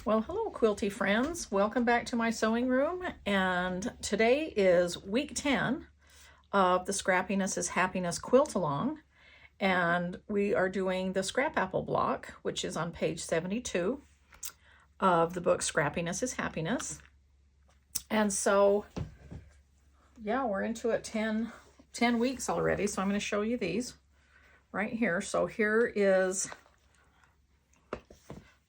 Well, hello quilty friends. Welcome back to my sewing room, and today is week 10 of the Scrappiness is Happiness quilt along, and we are doing the scrap apple block, which is on page 72 of the book Scrappiness is Happiness. And so yeah, we're into it 10 weeks already, so I'm going to show you these right here. So here is,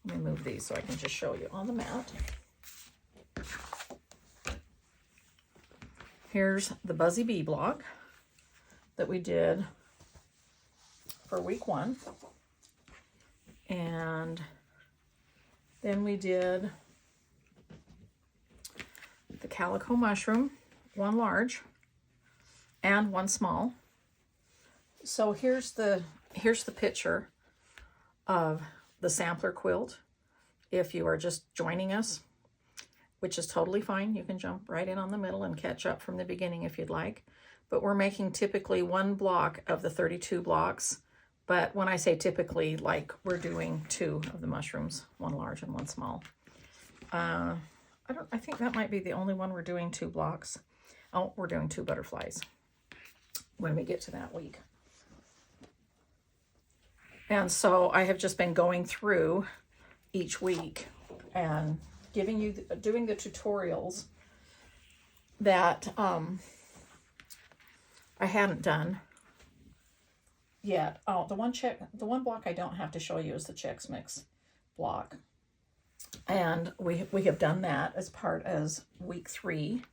let me move these so I can just show you on the mat. Here's the Buzzy Bee block that we did for week 1. And then we did the Calico Mushroom, 1 large and 1 small. So here's the picture of the sampler quilt if you are just joining us, which is totally fine. You can jump right in on the middle and catch up from the beginning if you'd like. But we're making typically 1 block of the 32 blocks. But when I say typically, like we're doing 2 of the mushrooms, 1 large and 1 small. I think that might be the only one we're doing 2 blocks. Oh, we're doing 2 butterflies when we get to that week. And so I have just been going through each week and giving you, doing the tutorials that I hadn't done yet. Oh, the one block I don't have to show you is the Chex Mix block. And we have done that as part as week 3.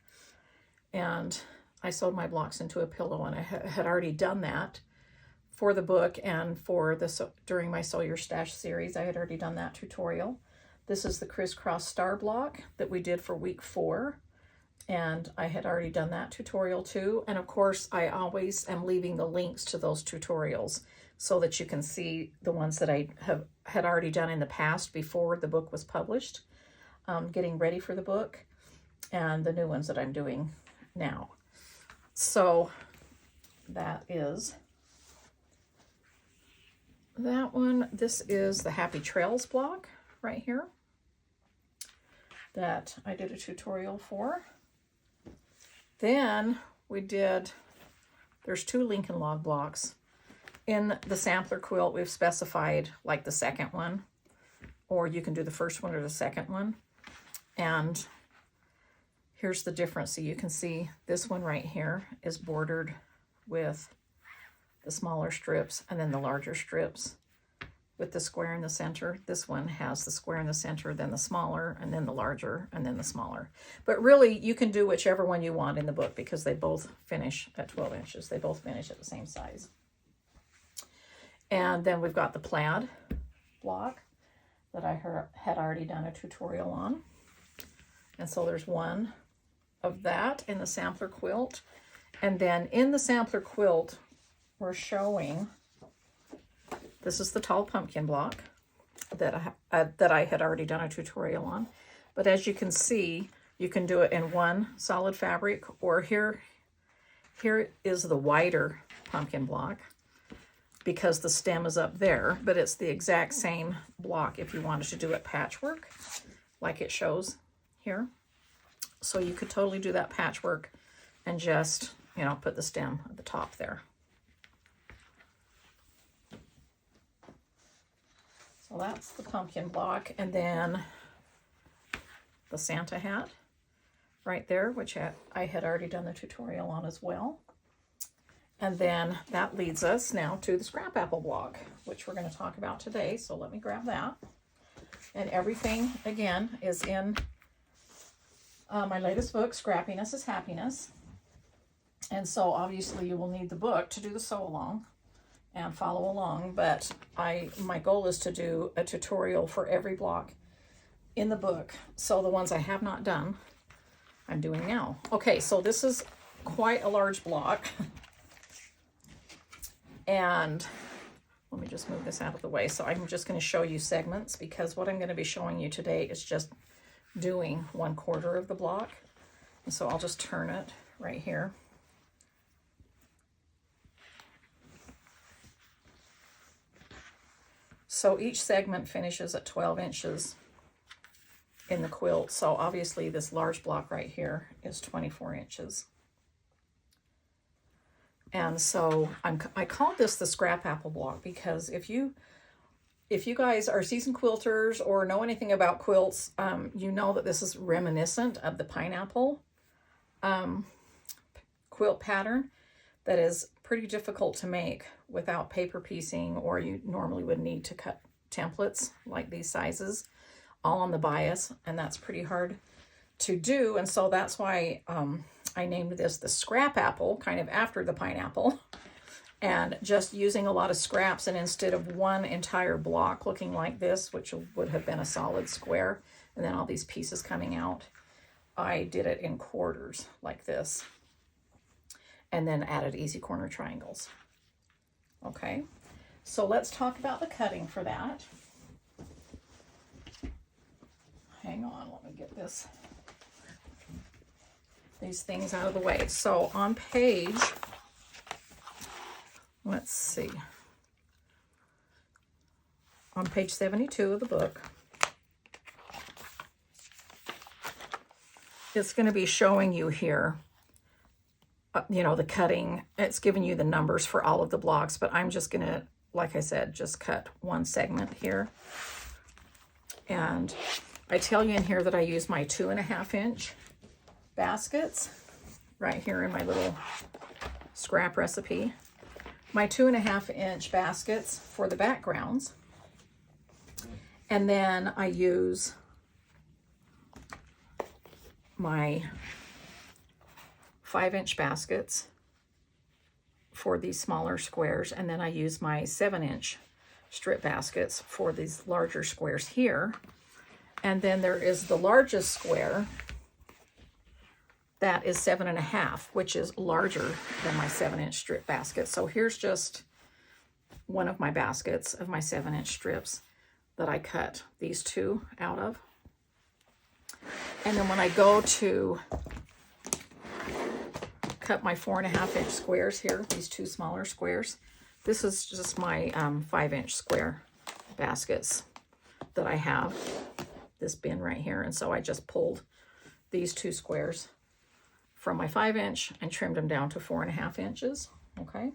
And I sewed my blocks into a pillow, and I had already done that for the book, and for the during my Sew Your Stash series, I had already done that tutorial. This is the crisscross star block that we did for week 4, and I had already done that tutorial too. And of course, I always am leaving the links to those tutorials so that you can see the ones that I had already done in the past before the book was published, getting ready for the book, and the new ones that I'm doing now. So that is that one. This is the Happy Trails block right here that I did a tutorial for. Then we did, there's 2 Lincoln log blocks. In the sampler quilt, we've specified like the second one, or you can do the first one or the second one. And here's the difference. So you can see this one right here is bordered with the smaller strips, and then the larger strips with the square in the center. This one has the square in the center, then the smaller, and then the larger, and then the smaller. But really, you can do whichever one you want in the book because they both finish at 12 inches. They both finish at the same size. And then we've got the plaid block that I had already done a tutorial on. And so there's 1 of that in the sampler quilt. And then in the sampler quilt, we're showing, this is the tall pumpkin block that I had already done a tutorial on. But as you can see, you can do it in 1 solid fabric, or here is the wider pumpkin block because the stem is up there, but it's the exact same block if you wanted to do it patchwork like it shows here. So you could totally do that patchwork and just, you know, put the stem at the top there. So that's the pumpkin block, and then the Santa hat right there, which I had already done the tutorial on as well. And then that leads us now to the scrap apple block, which we're going to talk about today. So let me grab that. And everything, again, is in my latest book, Scrappiness is Happiness. And so obviously you will need the book to do the sew along and follow along, but my goal is to do a tutorial for every block in the book. So the ones I have not done, I'm doing now. Okay, so this is quite a large block. And let me just move this out of the way. So I'm just going to show you segments, because what I'm going to be showing you today is just doing 1/4 of the block. And so I'll just turn it right here. So each segment finishes at 12 inches. in the quilt. So obviously this large block right here is 24 inches. And so I called this the scrap apple block because if you guys are seasoned quilters or know anything about quilts, you know that this is reminiscent of the pineapple quilt pattern that is pretty difficult to make without paper piecing, or you normally would need to cut templates like these sizes all on the bias, and that's pretty hard to do. And so that's why I named this the scrap apple, kind of after the pineapple, and just using a lot of scraps. And instead of one entire block looking like this, which would have been a solid square, and then all these pieces coming out, I did it in quarters like this, and then added easy corner triangles. Okay, so let's talk about the cutting for that. Hang on, let me get these things out of the way. So on page, let's see, on page 72 of the book, it's going to be showing you here, you know, the cutting. It's giving you the numbers for all of the blocks, but I'm just going to, like I said, just cut one segment here. And I tell you in here that I use my 2.5 inch baskets right here in my little scrap recipe. My 2.5 inch baskets for the backgrounds. And then I use my 5 inch baskets for these smaller squares, and then I use my 7 inch strip baskets for these larger squares here. And then there is the largest square that is 7.5, which is larger than my 7 inch strip basket. So here's just one of my baskets of my 7 inch strips that I cut these two out of. And then when I go to cut my 4.5 inch squares here, these two smaller squares, this is just my 5 inch square baskets that I have, this bin right here. And so I just pulled these two squares from my 5 inch and trimmed them down to 4.5 inches. Okay.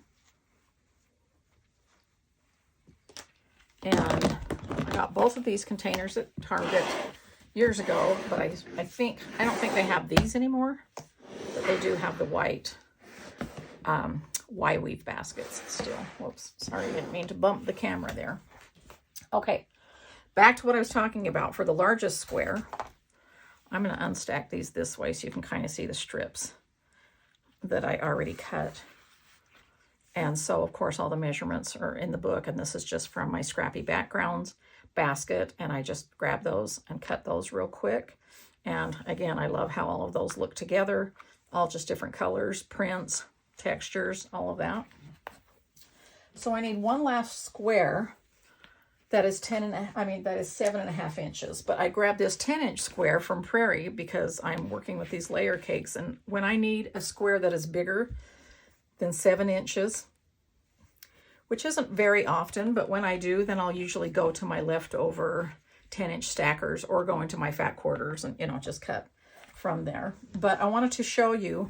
And I got both of these containers at Target years ago, but I don't think they have these anymore, but they do have the white Y-weave baskets still. Whoops, sorry, I didn't mean to bump the camera there. Okay, back to what I was talking about. For the largest square, I'm going to unstack these this way so you can kind of see the strips that I already cut. And so, of course, all the measurements are in the book, and this is just from my Scrappy Backgrounds basket, and I just grabbed those and cut those real quick. And again, I love how all of those look together, all just different colors, prints, textures, all of that. So I need one last square that is 7.5 inches, but I grabbed this 10 inch square from Prairie because I'm working with these layer cakes, and when I need a square that is bigger than 7 inches, which isn't very often, but when I do, then I'll usually go to my leftover 10 inch stackers or go into my fat quarters and, you know, just cut from there. But I wanted to show you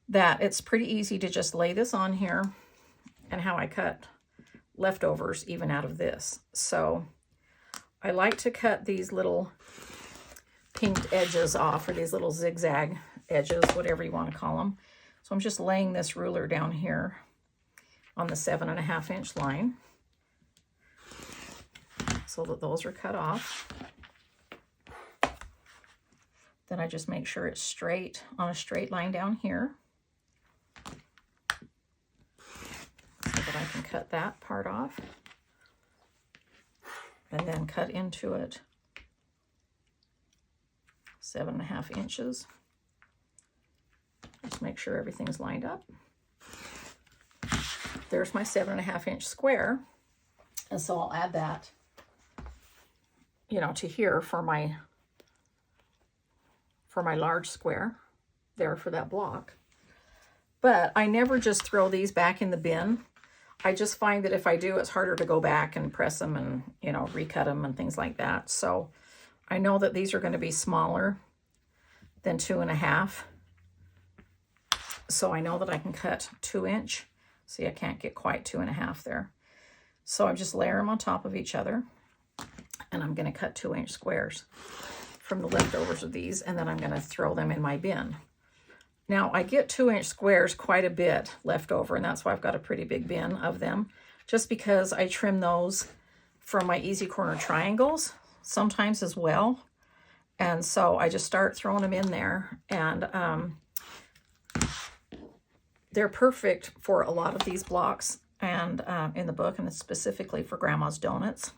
that it's pretty easy to just lay this on here and how I cut leftovers even out of this. So I like to cut these little pinked edges off, or these little zigzag edges, whatever you want to call them. So I'm just laying this ruler down here on the 7.5 inch line so that those are cut off. Then I just make sure it's straight on a straight line down here so that I can cut that part off and then cut into it 7.5 inches. Just make sure everything's lined up. There's my 7.5 inch square. And so I'll add that, you know, to here for my large square there for that block. But I never just throw these back in the bin. I just find that if I do, it's harder to go back and press them and, you know, recut them and things like that. So I know that these are going to be smaller than 2.5. So I know that I can cut 2-inch. See, I can't get quite 2.5 there. So I just layer them on top of each other, and I'm going to cut 2-inch squares from the leftovers of these, and then I'm going to throw them in my bin. Now I get 2-inch squares quite a bit left over, and that's why I've got a pretty big bin of them, just because I trim those from my easy corner triangles sometimes as well. And so I just start throwing them in there, and they're perfect for a lot of these blocks and in the book, and it's specifically for Grandma's Donuts.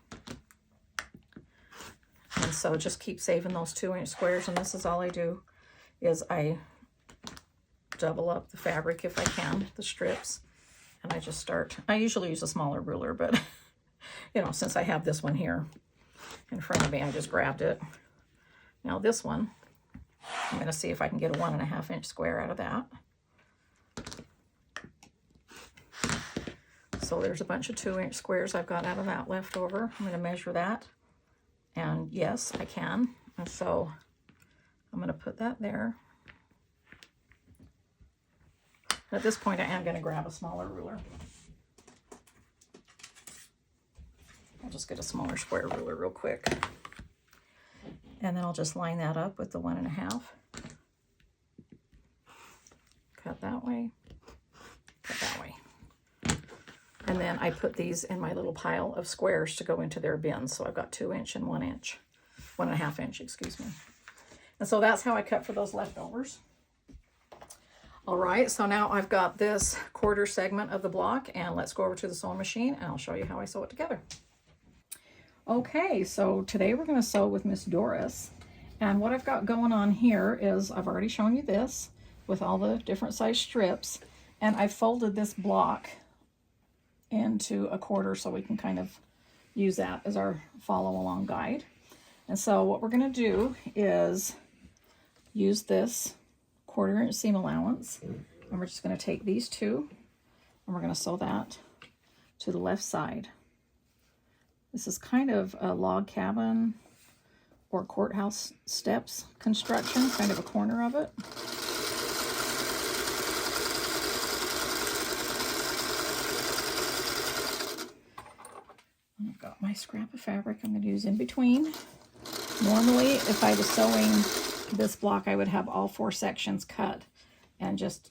And so just keep saving those 2-inch squares, and this is all I do is I double up the fabric if I can, the strips, and I just start. I usually use a smaller ruler, but you know, since I have this one here in front of me, I just grabbed it. Now this one, I'm going to see if I can get a 1.5-inch square out of that. So there's a bunch of 2-inch squares I've got out of that left over. I'm going to measure that. And yes, I can. And so I'm going to put that there. At this point, I am going to grab a smaller ruler. I'll just get a smaller square ruler real quick. And then I'll just line that up with the 1.5. Cut that way. Cut that way. And then I put these in my little pile of squares to go into their bins. So I've got 2-inch and 1-inch, 1.5-inch, excuse me. And so that's how I cut for those leftovers. All right, so now I've got this quarter segment of the block, and let's go over to the sewing machine and I'll show you how I sew it together. Okay, so today we're going to sew with Miss Doris. And what I've got going on here is I've already shown you this with all the different size strips, and I folded this block into a quarter so we can kind of use that as our follow along guide. And so what we're going to do is use this 1/4-inch seam allowance, and we're just going to take these two and we're going to sew that to the left side. This is kind of a log cabin or courthouse steps construction, kind of a corner of it. I've got my scrap of fabric I'm going to use in between. Normally, if I was sewing this block, I would have all 4 sections cut and just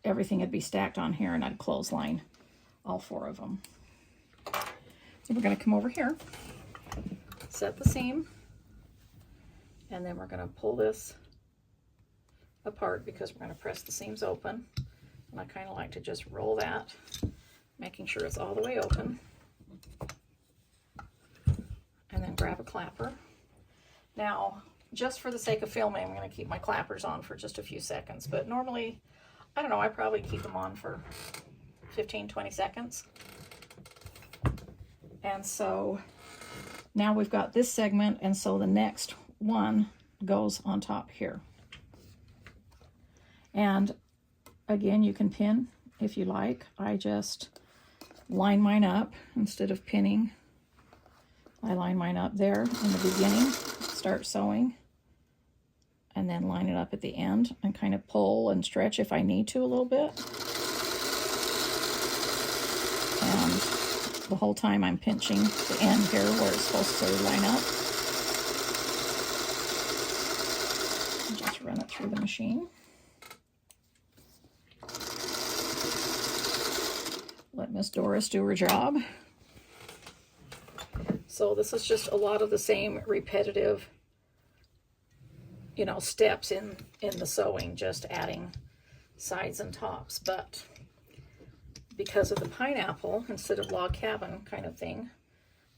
everything would be stacked on here, and I'd clothesline all 4 of them. So we're going to come over here, set the seam, and then we're going to pull this apart because we're going to press the seams open. And I kind of like to just roll that, making sure it's all the way open. And then grab a clapper. Now, just for the sake of filming, I'm going to keep my clappers on for just a few seconds, but normally, I don't know, I probably keep them on for 15-20 seconds. And so now we've got this segment, and so the next one goes on top here. And again, you can pin if you like. I just line mine up instead of pinning. I line mine up there in the beginning, start sewing, and then line it up at the end and kind of pull and stretch if I need to a little bit. And the whole time I'm pinching the end here where it's supposed to line up. Just run it through the machine. Let Miss Doris do her job. So this is just a lot of the same repetitive, you know, steps in the sewing, just adding sides and tops. But because of the pineapple, instead of log cabin kind of thing,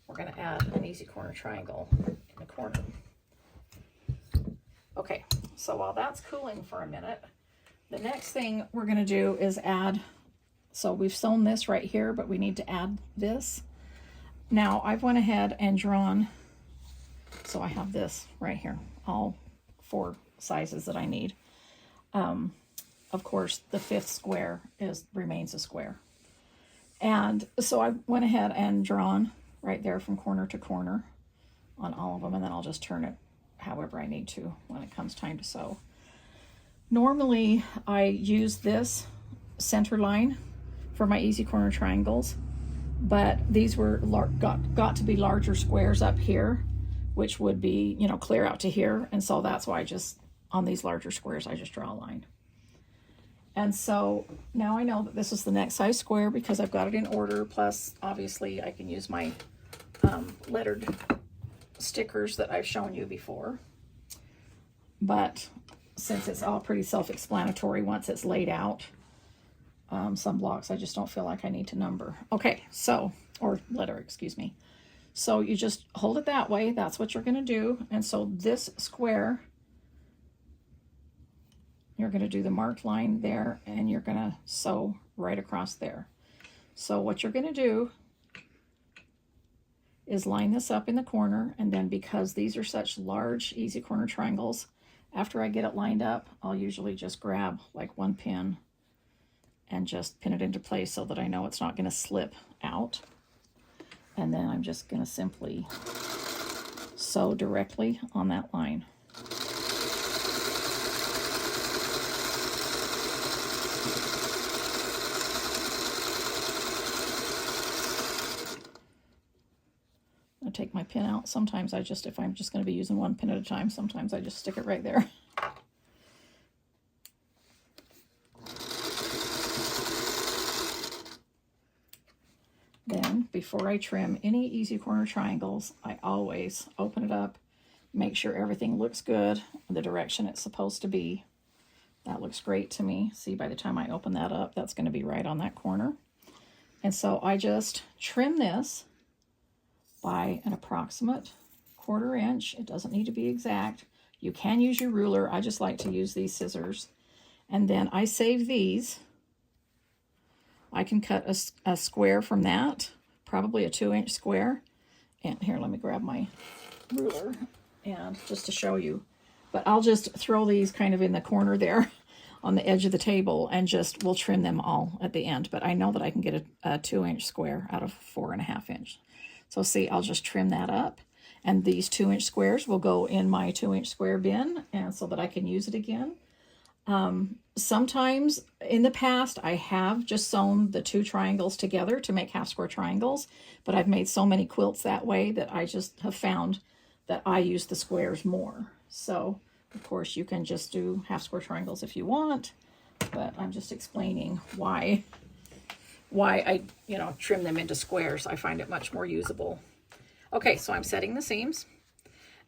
we're going to add an easy corner triangle in the corner. Okay, so while that's cooling for a minute, the next thing we're going to do is add, so we've sewn this right here, but we need to add this. Now, I've went ahead and drawn, so I have this right here, all 4 sizes that I need. Of course, the 5th square remains a square. And so I went ahead and drawn right there from corner to corner on all of them, and then I'll just turn it however I need to when it comes time to sew. Normally I use this center line for my easy corner triangles, but these were got to be larger squares up here, which would be, you know, clear out to here. And so that's why I just, on these larger squares, I just draw a line. And so now I know that this is the next size square because I've got it in order. Plus, obviously, I can use my lettered stickers that I've shown you before. But since it's all pretty self-explanatory once it's laid out, some blocks I just don't feel like I need to number. Okay, so, or letter, excuse me. So you just hold it that way. That's what you're going to do. And so this square, you're going to do the marked line there, and you're going to sew right across there. So what you're going to do is line this up in the corner, and then because these are such large easy corner triangles, after I get it lined up, I'll usually just grab like one pin and just pin it into place so that I know it's not going to slip out. And then I'm just going to simply sew directly on that line. I take my pin out. Sometimes I just, if I'm just going to be using one pin at a time, sometimes I just stick it right there. Then, before I trim any easy corner triangles, I always open it up, make sure everything looks good, the direction it's supposed to be. That looks great to me. See, by the time I open that up, that's going to be right on that corner. And so I just trim this by an approximate 1/4 inch. It doesn't need to be exact. You can use your ruler. I just like to use these scissors. And then I save these. I can cut a square from that, probably a 2-inch square. And here, let me grab my ruler and just to show you. But I'll just throw these kind of in the corner there on the edge of the table, and just we'll trim them all at the end. But I know that I can get a 2-inch square out of 4.5 inch. So see, I'll just trim that up, and these 2-inch squares will go in my 2-inch square bin, and so that I can use it again. Sometimes in the past I have just sewn the 2 triangles together to make half square triangles, but I've made so many quilts that way that I just have found that I use the squares more. So of course you can just do half square triangles if you want, but I'm just explaining why I, you know, trim them into squares. I find it much more usable. Okay, so I'm setting the seams,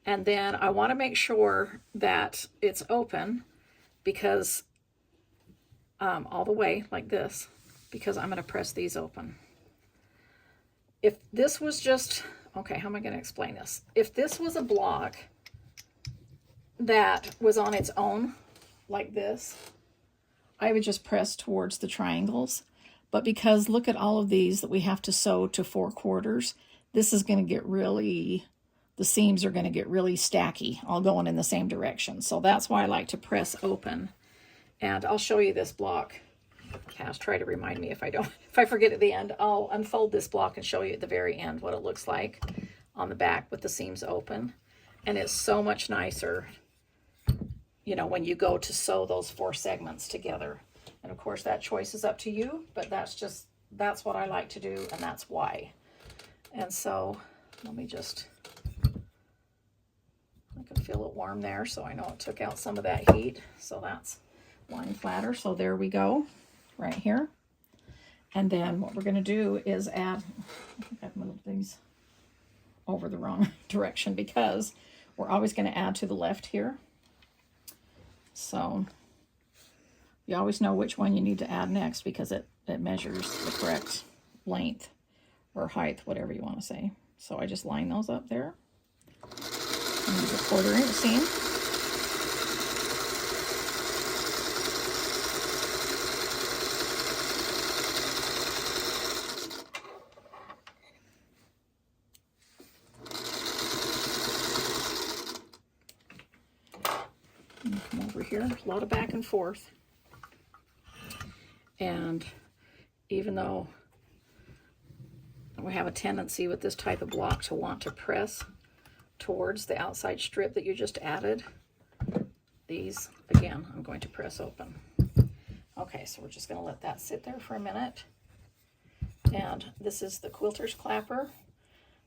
and then I want to make sure that it's open, because all the way like this, because I'm going to press these open. If this was just, okay, how am I going to explain this? If this was a block that was on its own like this, I would just press towards the triangles. But because look at all of these that we have to sew to 4/4, this is going to get really, the seams are going to get really stacky, all going in the same direction. So that's why I like to press open. And I'll show you this block. Cass, try to remind me if I forget at the end. I'll unfold this block and show you at the very end what it looks like on the back with the seams open. And it's so much nicer, you know, when you go to sew those 4 segments together. And of course that choice is up to you, but that's what I like to do, and that's why. And so let me just, I can feel it warm there, so I know it took out some of that heat. So that's lying flatter. So there we go, right here. And then what we're going to do is add, I think I've moved these over the wrong direction because we're always going to add to the left here. So you always know which one you need to add next because it measures the correct length or height, whatever you want to say. So I just line those up there. And use a 1/4 inch seam. Come over here, a lot of back and forth. And even though we have a tendency with this type of block to want to press towards the outside strip that you just added. These, again, I'm going to press open. Okay, so we're just going to let that sit there for a minute. And this is the quilter's clapper.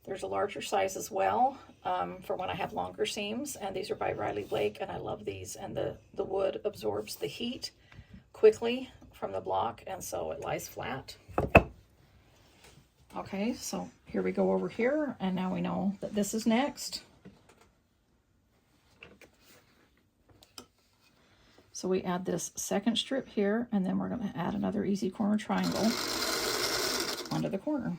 There's a larger size as well for when I have longer seams, and these are by Riley Blake, and I love these. And the wood absorbs the heat quickly from the block, and so it lies flat. Okay, so here we go over here, and now we know that this is next. So we add this second strip here, and then we're going to add another easy corner triangle onto the corner.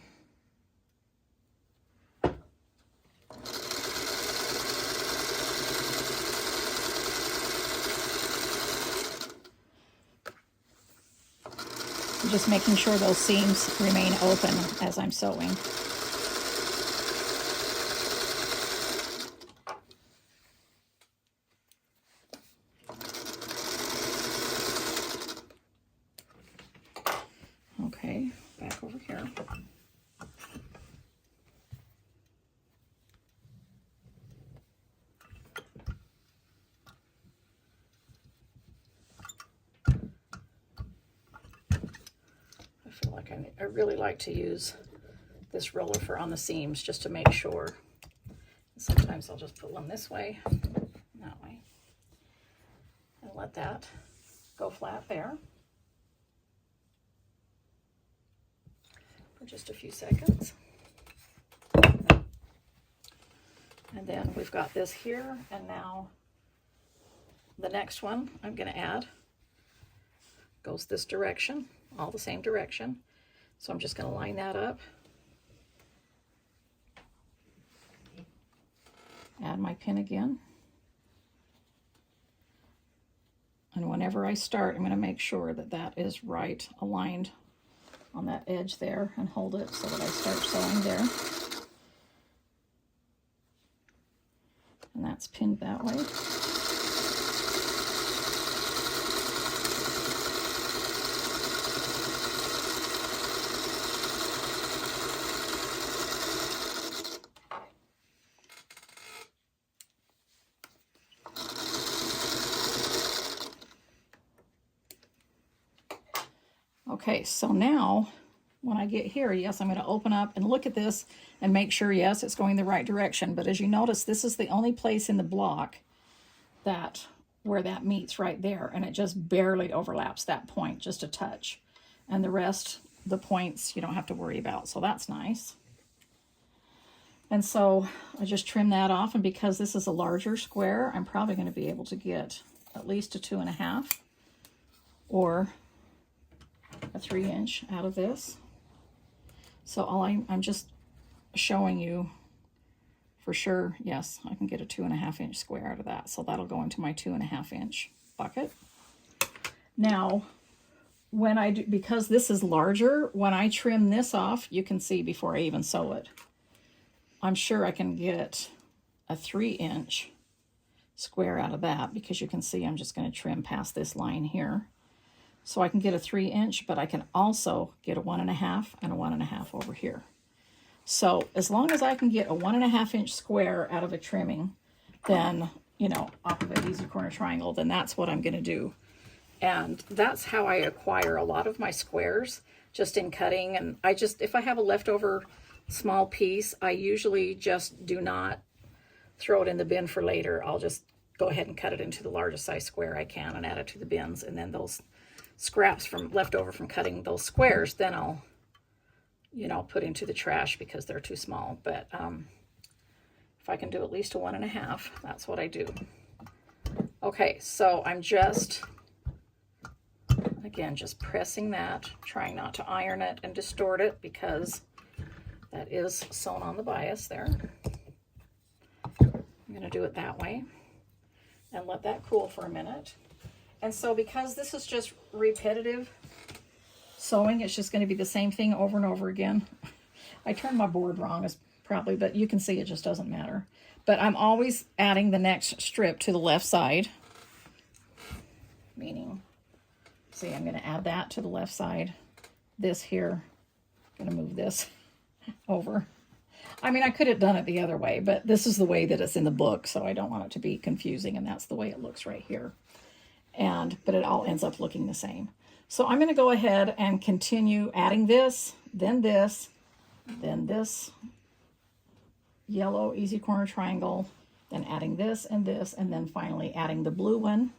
Just making sure those seams remain open as I'm sewing. Okay, back over here. I really like to use this roller for on the seams just to make sure. Sometimes I'll just put one this way, that way, and let that go flat there for just a few seconds. And then we've got this here, and now the next one I'm going to add goes this direction, all the same direction. So I'm just going to line that up, add my pin again, and whenever I start, I'm going to make sure that that is right aligned on that edge there and hold it so that I start sewing there. And that's pinned that way. Okay, so now when I get here, yes, I'm going to open up and look at this and make sure, yes, it's going the right direction. But as you notice, this is the only place in the block that where that meets right there, and it just barely overlaps that point, just a touch. And the rest, the points, you don't have to worry about, so that's nice. And so I just trim that off, and because this is a larger square, I'm probably going to be able to get at least a 2.5 or a 3-inch out of this. So I'm just showing you for sure, yes, I can get a 2.5-inch square out of that. So that'll go into my 2.5-inch bucket. Now, when I do, because this is larger, when I trim this off, you can see before I even sew it, I'm sure I can get a 3-inch square out of that, because you can see I'm just going to trim past this line here. So I can get a 3-inch, but I can also get a 1.5 and a 1.5 over here. So as long as I can get a 1.5-inch square out of a trimming, then, you know, off of an easy corner triangle, then that's what I'm going to do. And that's how I acquire a lot of my squares, just in cutting. And I just, if I have a leftover small piece, I usually just do not throw it in the bin for later. I'll just go ahead and cut it into the largest size square I can and add it to the bins. And then those scraps from left over from cutting those squares, then I'll, you know, put into the trash because they're too small. But if I can do at least a 1.5, that's what I do. Okay, so I'm just, again, just pressing that, trying not to iron it and distort it because that is sewn on the bias there. I'm going to do it that way and let that cool for a minute. And so because this is just repetitive sewing, it's just going to be the same thing over and over again. I turned my board wrong, probably, but you can see it just doesn't matter. But I'm always adding the next strip to the left side, meaning, see, I'm going to add that to the left side. This here, I'm going to move this over. I mean, I could have done it the other way, but this is the way that it's in the book, so I don't want it to be confusing, and that's the way it looks right here. But it all ends up looking the same. So I'm going to go ahead and continue adding this, then this yellow easy corner triangle, then adding this, and then finally adding the blue one.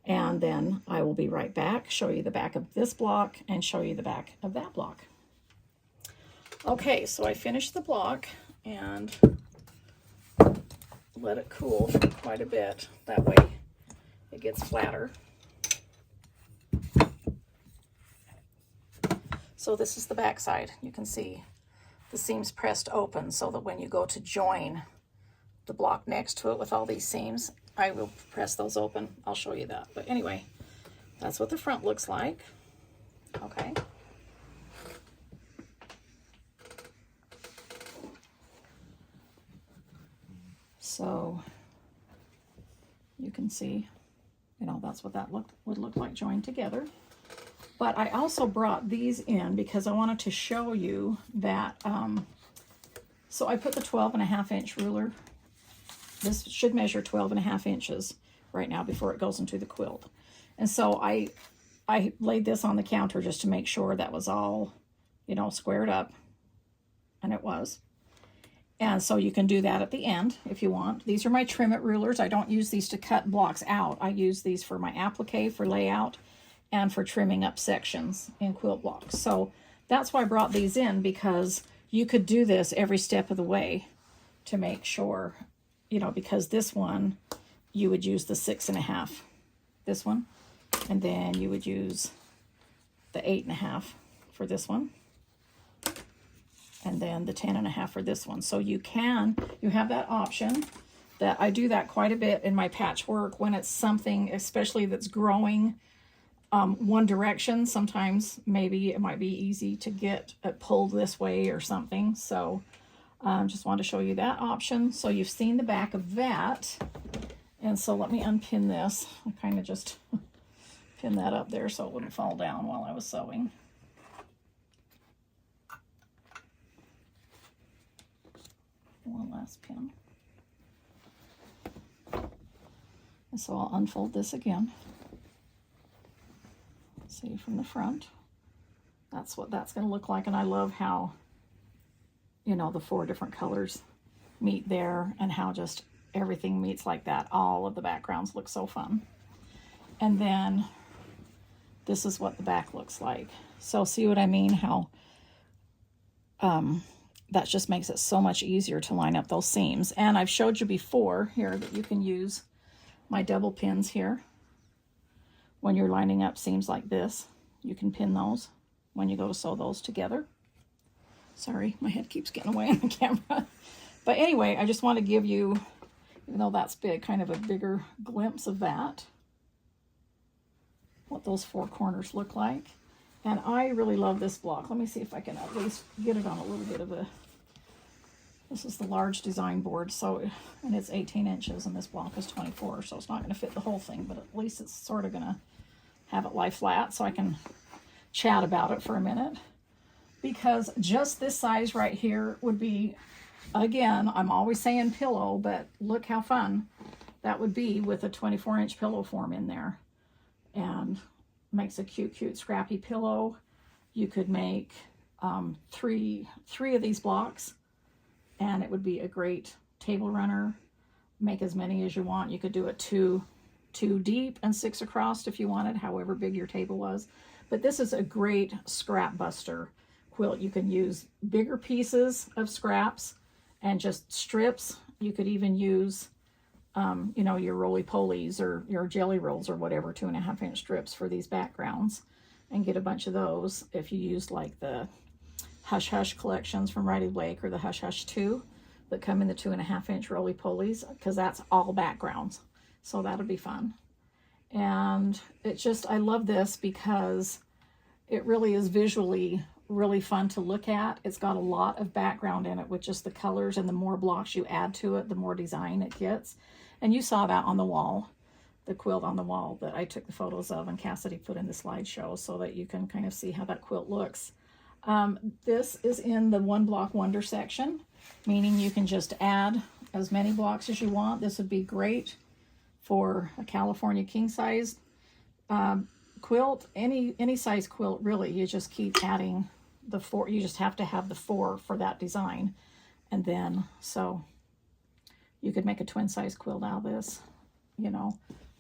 And then I will be right back, show you the back of this block and show you the back of that block. Okay, so I finished the block and let it cool for quite a bit. That way it gets flatter. So this is the back side. You can see the seams pressed open so that when you go to join the block next to it with all these seams, I will press those open. I'll show you that. But anyway, that's what the front looks like. Okay. So you can see, you know, that's what that would look like joined together. But I also brought these in because I wanted to show you that, so I put the 12.5-inch ruler. This should measure 12.5 inches right now before it goes into the quilt. And so I laid this on the counter just to make sure that was all, you know, squared up. And it was. And so you can do that at the end if you want. These are my trim it rulers. I don't use these to cut blocks out. I use these for my applique, for layout, and for trimming up sections in quilt blocks. So that's why I brought these in, because you could do this every step of the way to make sure, you know, because this one, you would use the 6.5, this one, and then you would use the 8.5 for this one, and then the 10.5 for this one. So you have that option. That I do that quite a bit in my patchwork when it's something, especially that's growing one direction. Sometimes maybe it might be easy to get it pulled this way or something. So just wanted to show you that option. So you've seen the back of that. And so let me unpin this. I kind of just pin that up there so it wouldn't fall down while I was sewing. One last pin. And so I'll unfold this again. See from the front. That's what that's going to look like. And I love how, you know, the 4 different colors meet there and how just everything meets like that. All of the backgrounds look so fun. And then this is what the back looks like. So see what I mean? How that just makes it so much easier to line up those seams. And I've showed you before here that you can use my double pins here. When you're lining up seams like this, you can pin those when you go to sew those together. Sorry, my head keeps getting away on the camera. But anyway, I just want to give you, even though that's big, kind of a bigger glimpse of that. What those 4 corners look like. And I really love this block. Let me see if I can at least get it on a little bit of a, this is the large design board, so, and it's 18 inches and this block is 24, so it's not going to fit the whole thing, but at least it's sort of going to have it lie flat so I can chat about it for a minute. Because just this size right here would be, again, I'm always saying pillow, but look how fun that would be with a 24-inch pillow form in there. And makes a cute scrappy pillow. You could make three of these blocks and it would be a great table runner. Make as many as you want. You could do it two deep and 6 across if you wanted, however big your table was. But this is a great scrap buster quilt. You can use bigger pieces of scraps and just strips. You could even use you know, your roly-polies or your jelly rolls or whatever, 2.5-inch strips for these backgrounds, and get a bunch of those if you use like the Hush Hush collections from Riley Blake or the Hush Hush 2 that come in the 2.5-inch roly-polies, because that's all backgrounds. So that'll be fun. And it just, I love this because it really is visually really fun to look at. It's got a lot of background in it with just the colors, and the more blocks you add to it, the more design it gets. And you saw that on the wall, the quilt on the wall that I took the photos of and Cassidy put in the slideshow so that you can kind of see how that quilt looks. This is in the One Block Wonder section. meaning you can just add as many blocks as you want. This would be great for a California king size quilt, any size quilt really. You just keep adding the 4. You just have to have the 4 for that design. And then, so you could make a twin size quilt out of this, you know,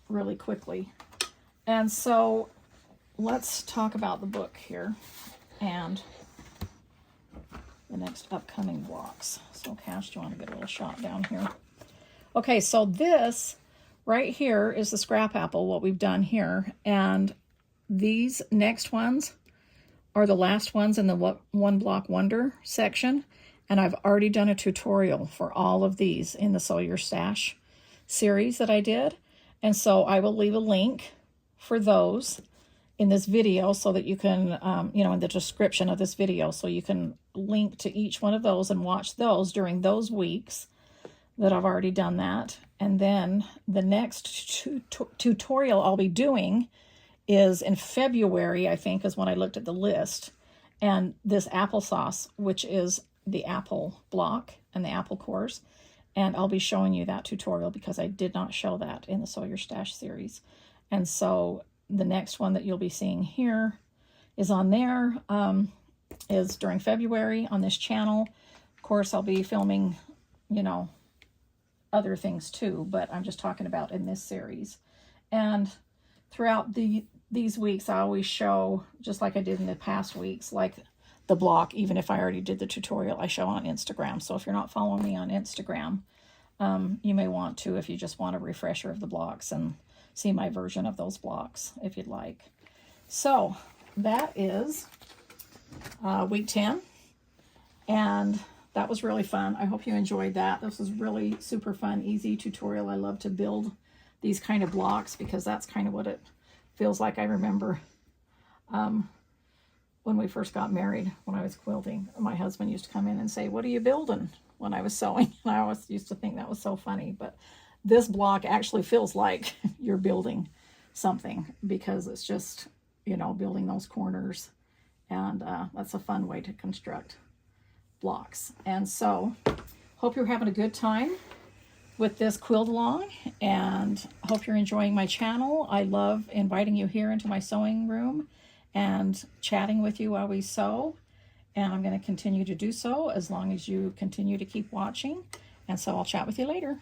really quickly. And so let's talk about the book here and the next upcoming blocks. So Cash, do you want to get a little shot down here? Okay, so this right here is the scrap apple, what we've done here. And these next ones are the last ones in the One Block Wonder section. And I've already done a tutorial for all of these in the Sew Your Stash series that I did. And so I will leave a link for those in this video so that you can, you know, in the description of this video, so you can link to each one of those and watch those during those weeks that I've already done that. And then the next tutorial I'll be doing is in February, I think, is when I looked at the list. And this applesauce, which is the apple block and the apple cores. And I'll be showing you that tutorial because I did not show that in the Sew Your Stash series. And so the next one that you'll be seeing here is on there, is during February on this channel. Of course, I'll be filming, you know, other things too, but I'm just talking about in this series. And throughout these weeks, I always show, just like I did in the past weeks, like the block, even if I already did the tutorial, I show on Instagram. So if you're not following me on Instagram, you may want to, if you just want a refresher of the blocks and see my version of those blocks if you'd like. So that is week 10, and that was really fun. I hope you enjoyed that. This was really super fun, easy tutorial. I love to build these kind of blocks because that's kind of what it feels like. I remember when we first got married, when I was quilting, my husband used to come in and say, "What are you building?" when I was sewing. And I always used to think that was so funny, but this block actually feels like you're building something because it's just, you know, building those corners. And that's a fun way to construct blocks. And so hope you're having a good time with this quilt along, and hope you're enjoying my channel. I love inviting you here into my sewing room and chatting with you while we sew. And I'm going to continue to do so as long as you continue to keep watching. And so I'll chat with you later.